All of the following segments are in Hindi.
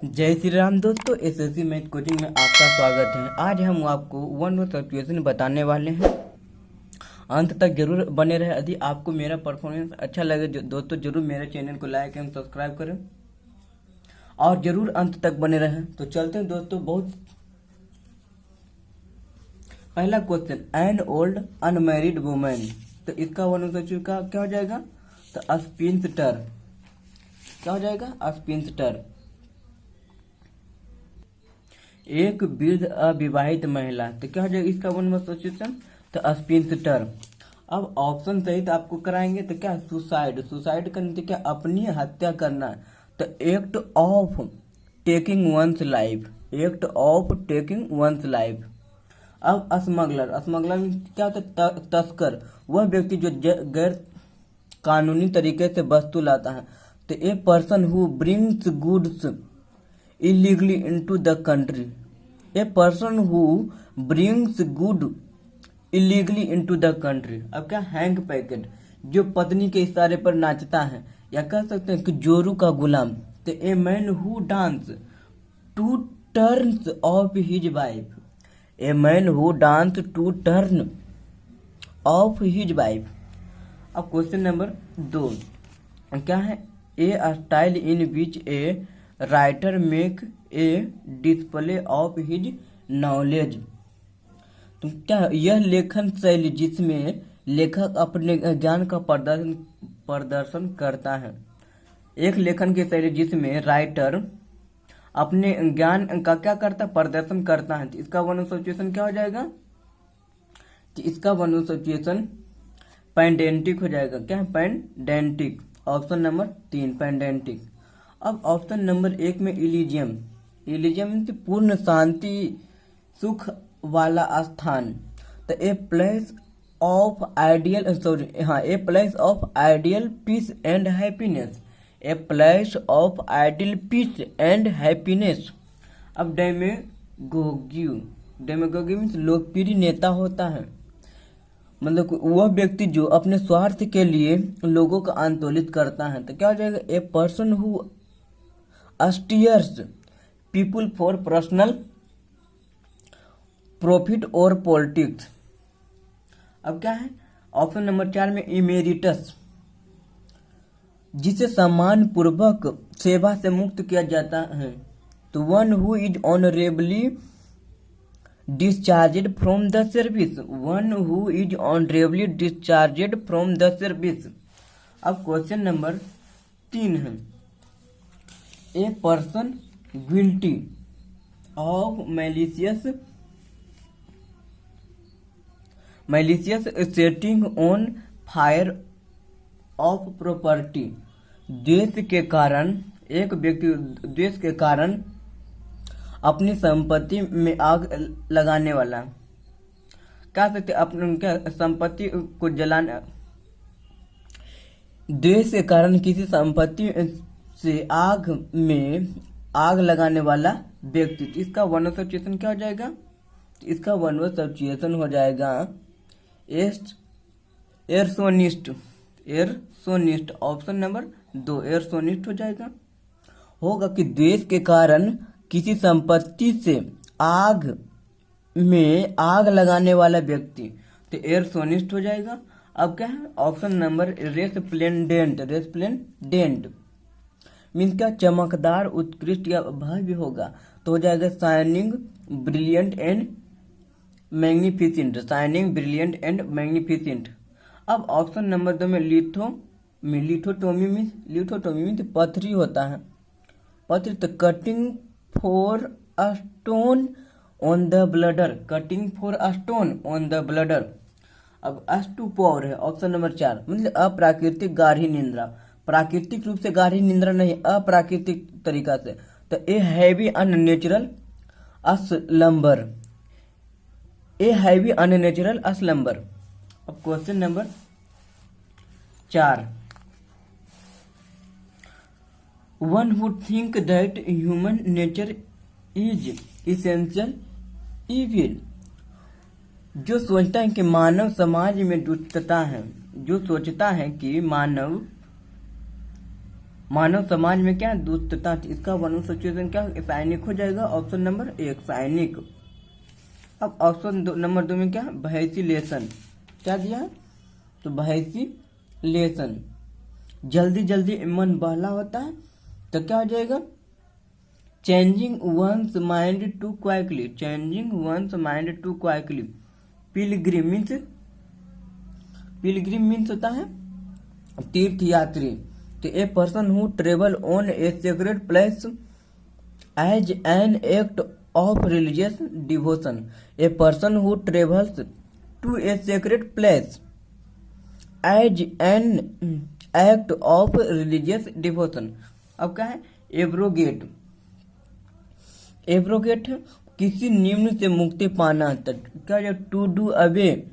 जय श्री राम दोस्तों, एसएससी मैथ कोचिंग में आपका स्वागत है। आज हम आपको वन वर्ड सब्स्टिट्यूशन बताने वाले हैं। अंत तक जरूर बने रहे। यदि आपको मेरा परफॉर्मेंस अच्छा लगे दोस्तों, जरूर मेरे चैनल को लाइक एंड सब्सक्राइब करें और जरूर अंत तक बने रहें। तो चलते हैं दोस्तों। बहुत पहला question, an old unmarried women. तो इसका वन वर्ड सब्स्टिट्यूशन का क्या हो जाएगा? तो स्पिंस्टर। क्या हो जाएगा? स्पिंस्टर। एक वृद्ध अविवाहित महिला। तो क्या हो जाएगा इसका वन वर्ड सब्स्टिट्यूशन? तो स्पिंस्टर। अब ऑप्शन सहित आपको कराएंगे। तो क्या? सुसाइड। सुसाइड करने तो क्या? अपनी हत्या करना। तो act of taking one's life. Act of taking one's life. अब स्मगलर। स्मगलर में क्या होता है? तस्कर। वह व्यक्ति जो गैर कानूनी तरीके से वस्तु लाता है। तो a person who brings goods illegally into the country. A person who brings good illegally into the country. अब क्या? हैंग पैकेट, जो पत्नी के इशारे पर नाचता है, या कह सकते हैं कि जोरू का गुलाम। तो a man who dance to turns of his wife. A man who dance to turn of his wife. अब क्वेश्चन नंबर 2 क्या है? A style in which a writer make a display of his knowledge. तो क्या? यह लेखन शैली जिसमें लेखक अपने ज्ञान का प्रदर्शन करता है। एक लेखन की शैली जिसमें राइटर अपने ज्ञान का क्या करता? प्रदर्शन करता है। तो इसका वन वर्ड सब्स्टिट्यूशन क्या हो जाएगा? तो इसका वन वर्ड सब्स्टिट्यूशन पेंडेंटिक हो जाएगा। क्या है? पेंडेंटिक। Option number 3 pedantic. अब ऑप्शन नंबर 1 में इलिजियम। इलिजियम पूर्ण शांति सुख वाला स्थान। तो a place of ideal a place of ideal peace and happiness. A place of ideal peace and happiness. अब डेमेगोग्यू। डेमेगोग्यू मीन्स लोकप्रिय नेता होता है। मतलब वह व्यक्ति जो अपने स्वार्थ के लिए लोगों को आंदोलित करता है। तो क्या हो जाएगा? A person who stairs people for personal profit और पॉलिटिक्स। अब क्या है? ऑप्शन नंबर 4 में इमेरिटस, जिसे सम्मान पूर्वक सेवा से मुक्त किया जाता है। तो one who is honourably discharged from the service. One who is honourably discharged from the service. अब क्वेश्चन नंबर 3 है, a person guilty of malicious setting on fire of property. देश के कारण एक व्यक्ति देश के कारण अपनी संपत्ति में आग लगाने वाला। क्या सकते? अपने क्या संपत्ति को जलाने, देश के कारण किसी संपत्ति से आग लगाने वाला व्यक्ति। इसका वन वर्ड सब्स्टिट्यूशन क्या हो जाएगा? इसका वन वर्ड सब्स्टिट्यूशन हो जाएगा एयरसोनिस्ट। एयरसोनिस्ट। ऑप्शन नंबर 2 एयरसोनिस्ट हो जाएगा। होगा कि देश के कारण किसी संपत्ति से आग लगाने वाला व्यक्ति। तो एयरसोनिस्ट हो जाएगा। अब क्या है? Option number resplendent. Resplendent means क्या? चमकदार, उत्कृष्ट या भव्य होगा। तो हो जाएगा shining, brilliant and magnificent. Shining, brilliant and magnificent. अब ऑप्शन नंबर 2 में लिथोटोमी मीन्स पथरी होता है। पथरी। तो cutting for a stone on the bladder. Cutting for a stone on the bladder. अब स्टुपोर है ऑप्शन नंबर 4, मतलब अप्राकृतिक गाढ़ी निंद्रा। प्राकृतिक रूप से गाढ़ी निंद्रा नहीं, अप्राकृतिक तरीका से। तो a heavy unnatural slumber. A heavy unnatural slumber. अब question number 4, one who think that human nature is essential evil. जो सोचता है कि मानव समाज में दुष्टता है। जो सोचता है कि मानव समाज में क्या दुष्टता, इसका वन ऑफ सिचुएशन क्या सैनिक हो जाएगा, ऑप्शन नंबर 1 सैनिक। अब ऑप्शन नंबर 2 में क्या वैसिलेशन, क्या दिया है, तो वैसिलेशन, जल्दी जल्दी मन बहला होता है, तो क्या हो जाएगा, changing one's mind too quickly, changing one's mind too quickly. Pilgrim means होता है तीर्थ यात्री, तो a person who travel on a sacred place as an act of religious devotion, a person who travels to a sacred place as an act of religious devotion. अब क्या है, एब्रोगेट, एब्रोगेट किसी निम्न से मुक्ति पाना, क्या, to do away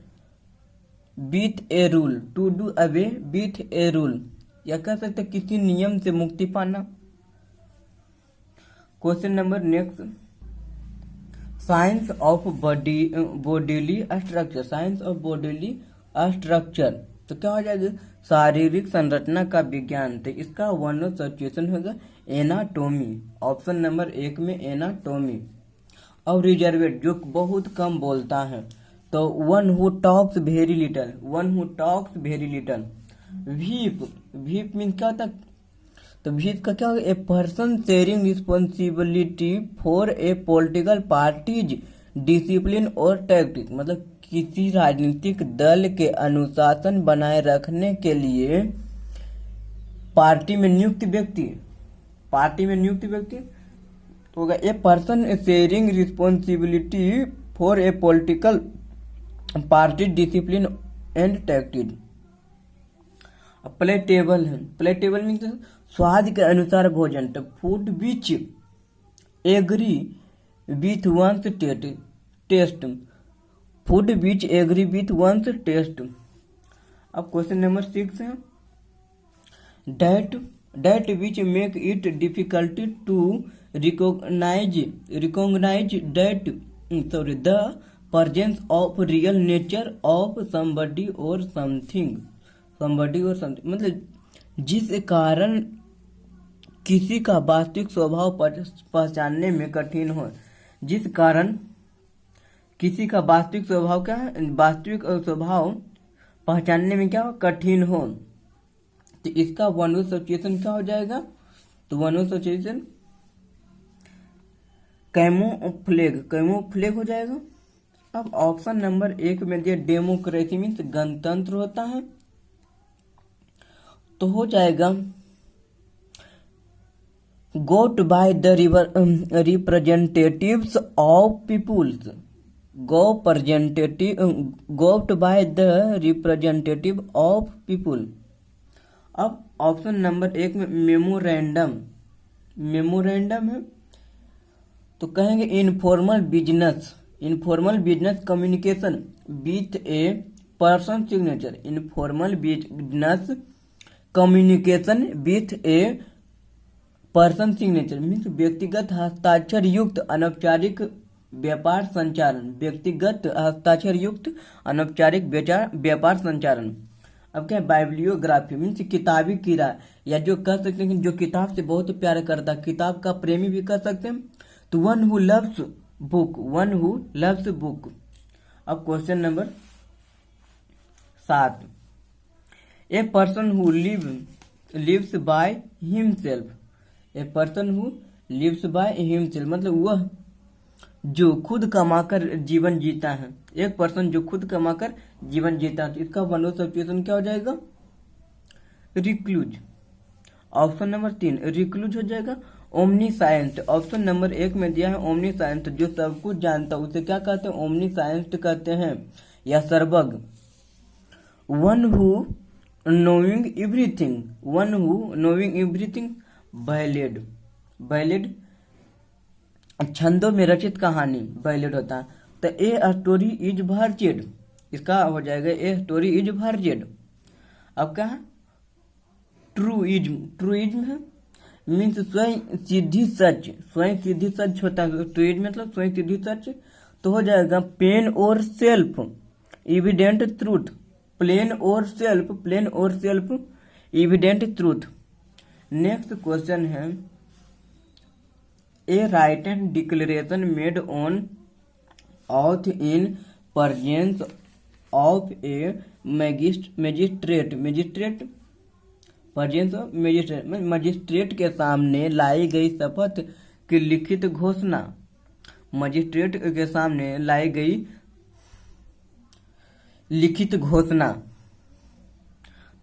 with a rule, to do away with a rule, या कह सकते किसी नियम से मुक्ति पाना। Question number next, science of bodily structure, science of bodily structure, तो क्या हो जाएगा, शारीरिक संरचना का विज्ञान, तो इसका वन ऑफ सिचुएशन होगा एनाटोमी, ऑप्शन नंबर 1 में एनाटोमी। और रिजर्वेट जो बहुत कम बोलता है, तो one who talks very little, one who talks very little. Whip, whip mean क्या होता है, तो व्हीप का क्या होगा, a person sharing responsibility for a political parties discipline और टैक्टिक, मतलब किसी राजनीतिक दल के अनुशासन बनाए रखने के लिए पार्टी में नियुक्त व्यक्ति, पार्टी में नियुक्त व्यक्ति तो होगा a person sharing responsibility for a political party discipline and tactic. Palatable है, प्लेटेबल मीन्स स्वाद के अनुसार भोजन, तो food which agree with one's taste, food which agree with one's taste. अब क्वेश्चन नंबर 6 है, that which make it difficulty to recognise that sorry the presence of real nature of somebody or something, मतलब जिस कारण किसी का वास्तविक स्वभाव पहचानने में कठिन हो, जिस कारण किसी का वास्तविक स्वभाव क्या है, वास्तविक स्वभाव पहचानने में क्या हो, कठिन हो, तो इसका वन ऑफ सिचुएशन क्या हो जाएगा, तो वन ऑफ सिचुएशन कैमोफ्लेग हो जाएगा। अब ऑप्शन नंबर 1 में दिया डेमोक्रेसी मीन्स गणतंत्र होता है, तो हो जाएगा got by the representatives of peoples, got by the representative of people. अब ऑप्शन नंबर 1 में मेमोरेंडम है, तो कहेंगे informal business communication with a person signature, informal business communication with a person signature means व्यक्तिगत हस्ताक्षर युक्त अनौपचारिक व्यापार संचालन, व्यक्तिगत हस्ताक्षर युक्त अनौपचारिक व्यापार संचालन। अब क्या बाइब्लियोग्राफी मीन्स किताबी कीड़ा, या जो कह सकते हैं जो किताब से बहुत प्यार करता, किताब का प्रेमी भी कह सकते हैं, तो वन हु लव्स बुक। अब question number 7, a person who lives by himself, a person who lives by himself मतलब वह जो खुद कमाकर जीवन जीता है, एक पर्सन जो खुद कमाकर जीवन जीता है, तो इसका वन ऑफ सिचुएशन क्या हो जाएगा, रिक्लूज। ऑप्शन नंबर 3 रिक्लूज हो जाएगा। ओमनीसाइंट, ऑप्शन नंबर 1 में दिया है ओमनीसाइंट, जो सब कुछ जानता है उसे क्या कहते हैं, ओमनीसाइंट कहते हैं, या सर्वज्ञ। One who knowing everything, ballad छंदों में रचित कहानी बैलेड होता है, तो ए स्टोरी इज वर्जेड, इसका हो जाएगा ए स्टोरी इज वर्जेड। अब क्या है, ट्रूइज्म है मीन्स स्वयं सिद्धि सच होता है, ट्रूइज्म मतलब स्वयं सिद्धि सच, तो हो जाएगा plain or self evident truth, plain or self evident truth. Next question है, a written declaration made on oath in presence of a magistrate magistrate के सामने लाई गई शपथ की लिखित घोषणा, मजिस्ट्रेट के सामने लाई गई लिखित घोषणा।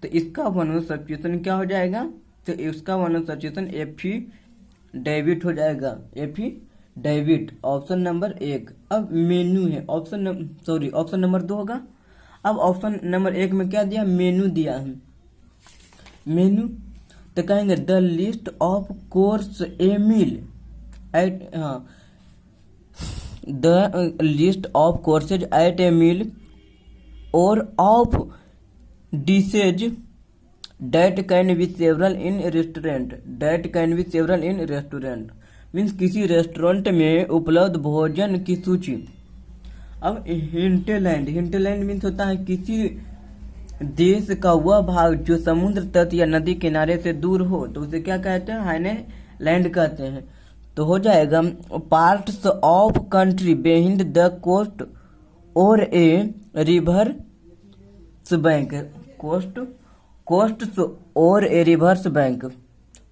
तो इसका वन सब्स्टिट्यूशन क्या हो जाएगा? तो इसका वन सब्स्टिट्यूशन एफिडेविट हो जाएगा, एफिडेविट, ऑप्शन नंबर 1। अब मेनू है, ऑप्शन नंबर 2 होगा। अब ऑप्शन नंबर 1 में क्या दिया? मेनू दिया है, मेनू। तो कहेंगे the list of course a meal at, the list of courses at a meal or of dishes that can be several in restaurant, मीन्स किसी रेस्टोरेंट में उपलब्ध भोजन की सूची। अब हिंटलैंड मीन्स होता है किसी देश का वह भाग जो समुद्र तट या नदी किनारे से दूर हो, तो उसे क्या कहते हैं? हाइलैंड कहते हैं। तो हो जाएगा parts of country behind the coast और ए रिवर बैंक, कोस्ट और ए रिवर्स बैंक।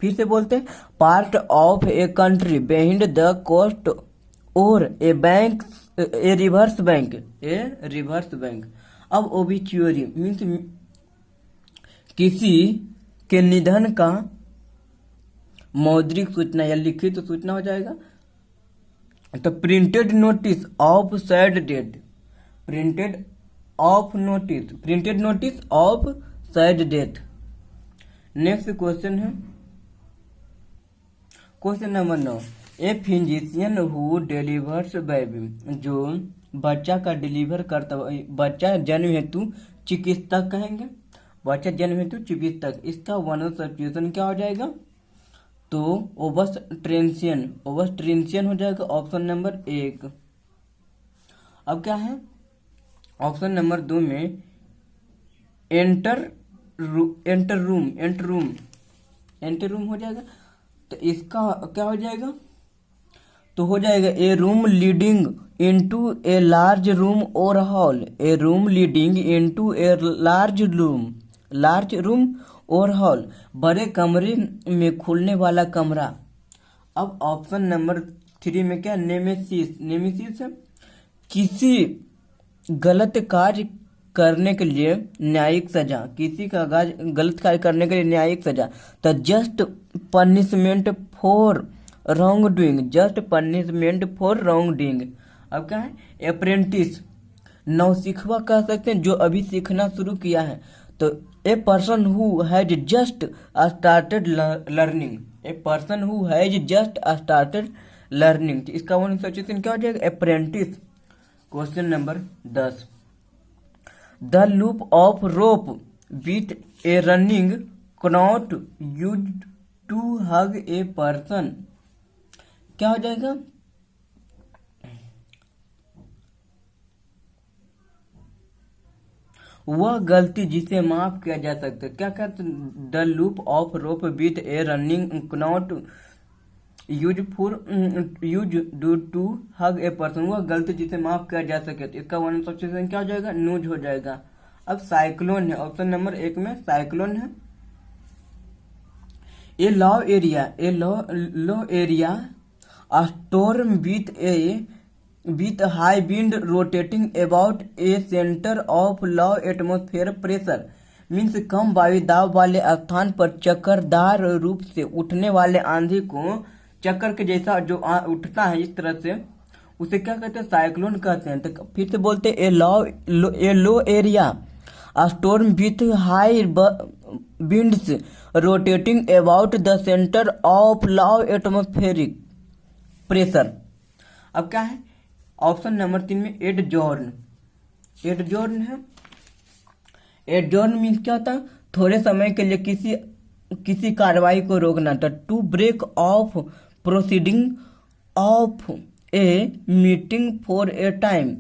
फिर से बोलते हैं, part of a country behind the coast और a bank, a river's bank. अब ओबिच्युअरी मीन्स किसी के निधन का मौद्रिक सूचना या लिखित सूचना हो जाएगा। तो printed notice of sad death, printed notice of sad death. Next question है question number 9, a physician who delivers baby, जो बच्चा का डिलीवर करता, बच्चा जन्म हेतु चिकित्सक कहेंगे, बच्चा जन्म हेतु चिकित्सक। इसका वन सब्स्टिट्यूशन क्या हो जाएगा? तो ओबस्ट्रेंशियन हो जाएगा, ऑप्शन नंबर 1। अब क्या है? ऑप्शन नंबर 2 में एंटर रूम हो जाएगा। तो इसका क्या हो जाएगा? तो हो जाएगा a room leading into a large room or hall, a room leading into a large room or hall, बड़े कमरे में खुलने वाला कमरा। अब ऑप्शन नंबर 3 में क्या? नेमेसिस है, किसी गलत कार्य करने के लिए न्यायिक सजा, किसी का गलत कार्य करने के लिए न्यायिक सजा। तो just punishment for wrong doing. अब क्या है? अप्रेंटिस, नौसिखुआ कह सकते हैं, जो अभी सीखना शुरू किया है। तो a person who has just started learning, इसका वन सब्स्टिट्यूशन क्या हो जाएगा? Apprentice. Question number 10, the loop of rope with a running knot used to hug a person, क्या हो जाएगा? वह गलती जिसे माफ किया जा सकता है। क्या कहते? The loop of rope with a running knot use to hug a person, वह गलती जिसे माफ किया जा सके। तो इसका वन सब्स्टिट्यूशन क्या हो जाएगा? नूज हो जाएगा। अब साइक्लोन है, ऑप्शन नंबर 1 में साइक्लोन है। A low area storm with high wind rotating about a centre of low atmosphere pressure, means कम वायु दाब वाले स्थान पर चक्करदार रूप से उठने वाले आंधी को, चक्कर के जैसा जो उठता है इस तरह से, उसे क्या कहते हैं? साइक्लोन कहते हैं। तो फिर से बोलते हैं, a low area storm with high winds rotating about the centre of low atmospheric pressure. अब क्या है? ऑप्शन नंबर 3 में एडजॉर्न है। एडजॉर्न मीन्स क्या होता है? थोड़े समय के लिए किसी कार्रवाई को रोकना। तो to break off proceeding of a meeting for a time,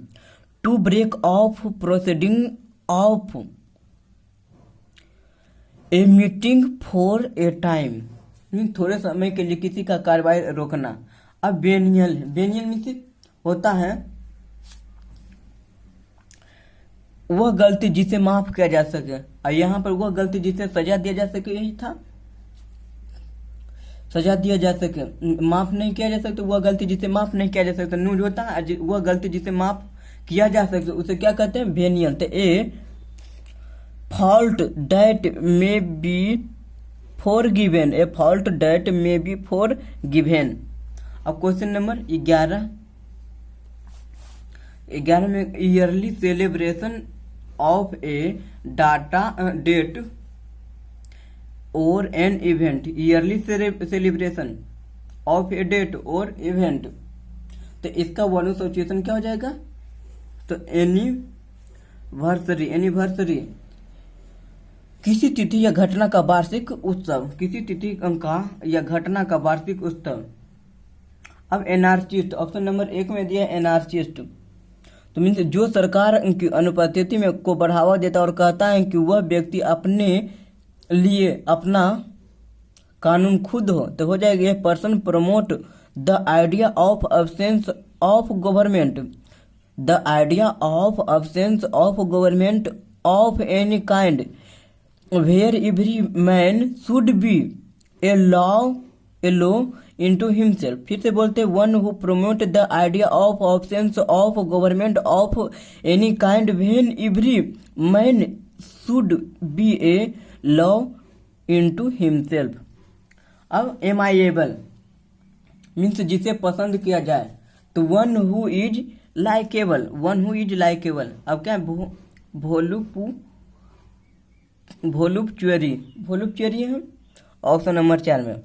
to break off proceeding of a meeting for a time. थोड़े समय के लिए किसी का कार्रवाई रोकना। अब बेनियल है, बेनियल मीन्स होता है वह गलती जिसे माफ किया जा सके, और यहाँ पर वह गलती जिसे सजा दिया जा सके, यही था, सजा दिया जा सके, माफ नहीं किया जा सकता, वह गलती जिसे माफ नहीं किया जा सकता न्यूज होता है, वह गलती जिसे माफ किया जा सकता उसे क्या कहते हैं, वेनियल। तो a fault that may be forgiven, a fault that may be forgiven. अब क्वेश्चन नंबर 11 में early celebration of a data date or an event, early celebration of a date or event, तो इसका वन सिचुएशन क्या हो जाएगा, तो एनिवर्सरी, एनिवर्सरी किसी तिथि या घटना का वार्षिक उत्सव, किसी तिथि का या घटना का वार्षिक उत्सव। अब एनार्चिस्ट, ऑप्शन नंबर 1 में दिया एनार्चिस्ट, तो मीन्स जो सरकार की अनुपस्थिति में को बढ़ावा देता और कहता है कि वह व्यक्ति अपने लिए अपना कानून खुद हो, तो हो जाएगा a person promote the idea of absence of government, the idea of absence of government of any kind where every man should be a law into himself। फिर से बोलते हैं one who promote the idea of absence of government of any kind when every man should be a law into himself। अब amiable मीन्स जिसे पसंद किया जाए, तो one who is likeable, one who is likeable. अब क्या है, वोलुपचुअरी है ऑप्शन नंबर 4 में।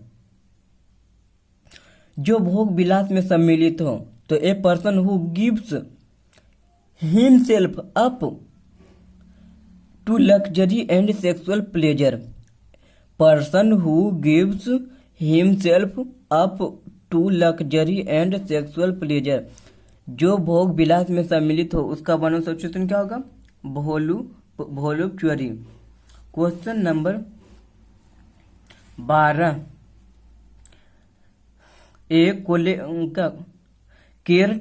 जो भोग विलास में सम्मिलित हो, तो a person who gives himself up to luxury and sexual pleasure, person who gives himself up to luxury and sexual pleasure, जो भोग विलास में सम्मिलित हो उसका वन सिचुएशन क्या होगा, voluptuary. Question number 12 care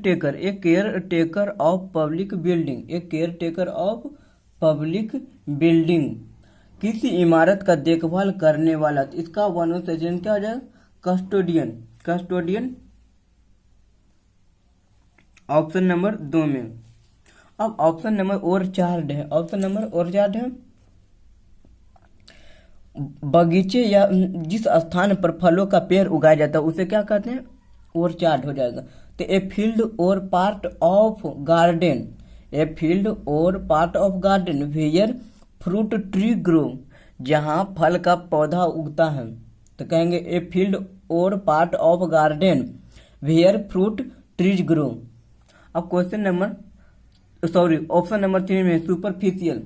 taker of public building, a caretaker of public building किसी इमारत का देखभाल करने वाला, तो इसका वन सेशन क्या हो जाएगा, कस्टोडियन, कस्टोडियन ऑप्शन नंबर 2 में। अब ऑप्शन नंबर और 4 है, ऑप्शन नंबर और 4 है बगीचे या जिस स्थान पर फलों का पेड़ उगाया जाता है उसे क्या कहते हैं, और चार्ट हो जाएगा। तो a field or part of garden, a field or part of garden where fruit tree grow, जहाँ फल का पौधा उगता है, तो कहेंगे a field or part of garden where fruit trees grow. अब क्वेश्चन नंबर ऑप्शन नंबर 3 में सुपरफिशियल,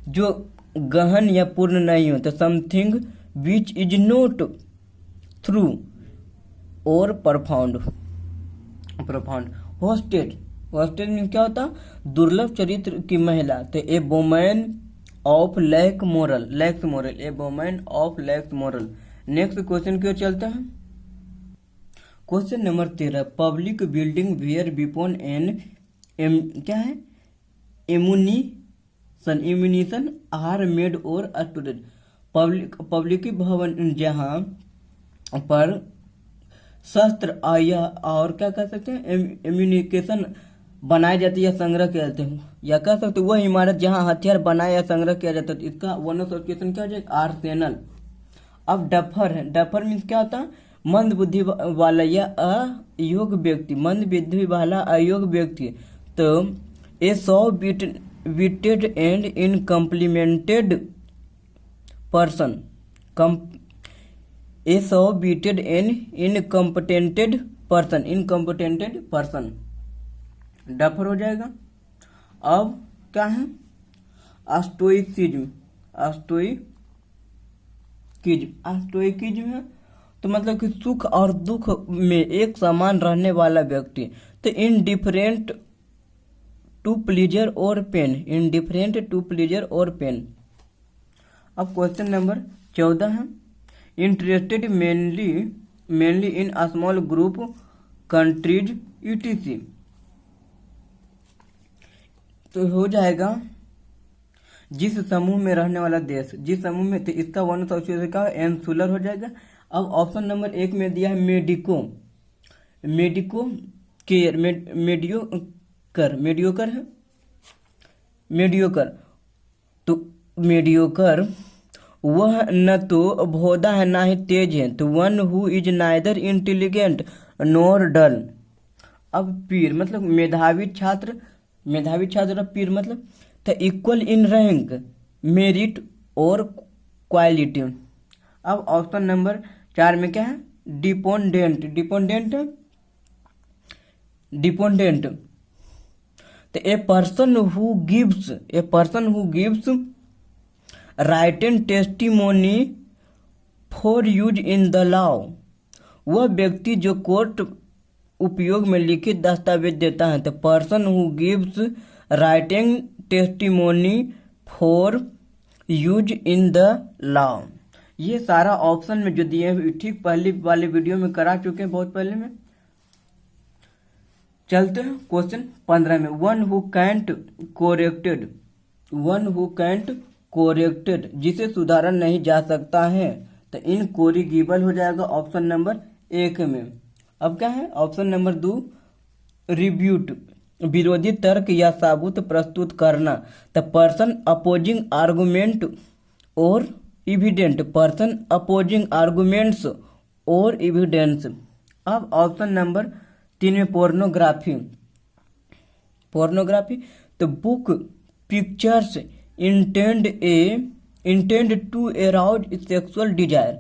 जो गहन या पूर्ण नहीं होता, something which is not thorough or profound, hosted, hosted में क्या होता, दुर्लभ चरित्र की महिला, तो a women of lack moral, lax moral, a women of lax moral. Next question की ओर चलते हैं। Question number 13 public building where weapon an क्या है, ammunition are made or storage, public भवन जहाँ पर शस्त्र और क्या कह सकते हैं, इम्यूनिकेशन बनाए जाते या संग्रह किया जाते हैं, या कह सकते वह इमारत जहाँ हथियार बनाया या संग्रह किया जाता है, इसका वन ऑफ क्वेश्चन क्या हो जाएगा, आर्सेनल। अब डफर है, डफर मीन्स क्या होता है, मंद बुद्धि वाला या अयोग्य व्यक्ति, मंद बुद्धि वाला अयोग्य व्यक्ति, तो ए सौ विटेड एंड इनकम्प्लीमेंटेड पर्सन, ए सौ विटेड एंड इनकम्पटेंटेड पर्सन, डफर हो जाएगा। अब क्या है, स्टोइकिज्म है, तो मतलब कि सुख और दुख में एक समान रहने वाला व्यक्ति, तो इनडिफरेंट टू प्लीजर और पेन, इनडिफरेंट टू प्लीजर और पेन। अब क्वेश्चन नंबर 14 है interested mainly in a small group countries etc। तो हो जाएगा जिस समूह में रहने वाला देश, जिस समूह में, तो इसका वन ऑफ का एंसुलर हो जाएगा। अब ऑप्शन नंबर 1 में दिया है मेडिको केयर, मेडियोकर है, मेडियोकर। तो मेडियोकर वह न तो भोदा है ना ही तेज है, तो one who is neither intelligent nor dull. अब पीर मतलब मेधावी छात्र और पीर मतलब तो equal in rank, merit or quality. अब ऑप्शन नंबर 4 में क्या है, डिपोंडेंट। तो a person who gives written testimony for use in the law. वह व्यक्ति जो कोर्ट उपयोग में लिखित दस्तावेज देता है। तो person who gives writing testimony for use in the law. ये सारा ऑप्शन में जो दिए हैं ठीक पहले वाले वीडियो में करा चुके हैं, बहुत पहले में। चलते हैं क्वेश्चन 15 में। वन हु कैंट कोरेक्टेड, जिसे सुधारा नहीं जा सकता है, तो इन कोरिगिबल हो जाएगा ऑप्शन नंबर 1 में। अब क्या है ऑप्शन नंबर 2, रिब्यूट, विरोधी तर्क या सबूत प्रस्तुत करना। द पर्सन अपोजिंग आर्गुमेंट और इविडेंट, पर्सन अपोजिंग आर्गुमेंट्स और एविडेंस। अब ऑप्शन नंबर 3 में पोर्नोग्राफी। तो book pictures intend to arouse sexual desire,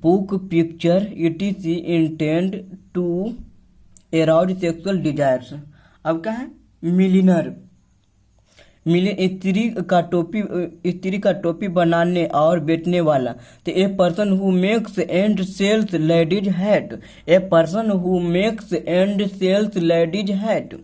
book picture etc intend to arouse sexual desires. अब क्या है स्त्री का टोपी बनाने और बेचने वाला। तो a person who makes and sells ladies hat, a person who makes and sells ladies hat.